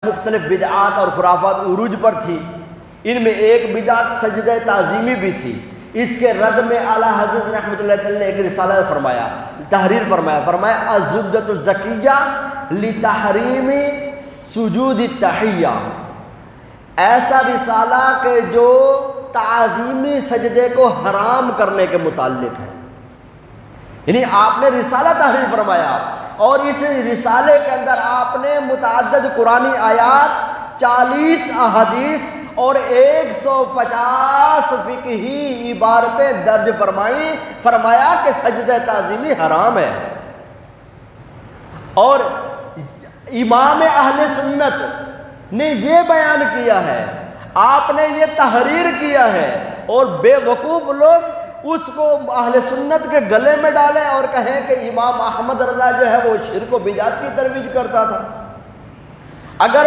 مختلف بدعات اور خرافات عروج پر تھی، ان میں ایک بدعت سجدہ تعظیمی بھی تھی۔ اس کے رد میں اعلیٰ حضرت رحمۃ اللہ تعالی نے ایک رسالہ فرمایا، تحریر فرمایا الزبدۃ الزکیہ لتحریم سجود التحیہ، ایسا رسالہ کہ جو تعظیمی سجدے کو حرام کرنے کے متعلق ہے۔ یعنی آپ نے رسالہ تحریر فرمایا اور اس رسالے کے اندر آپ نے متعدد قرآنی آیات، 40 احادیث اور 150 فقہی عبارتیں درج فرمایا کہ سجدہ تعظیمی حرام ہے۔ اور امام اہل سنت نے یہ بیان کیا ہے، آپ نے یہ تحریر کیا ہے، اور بے وقوف لوگ اس کو اہل سنت کے گلے میں ڈالیں اور کہیں کہ امام احمد رضا جو ہے وہ شرک و بدعت کی ترویج کرتا تھا۔ اگر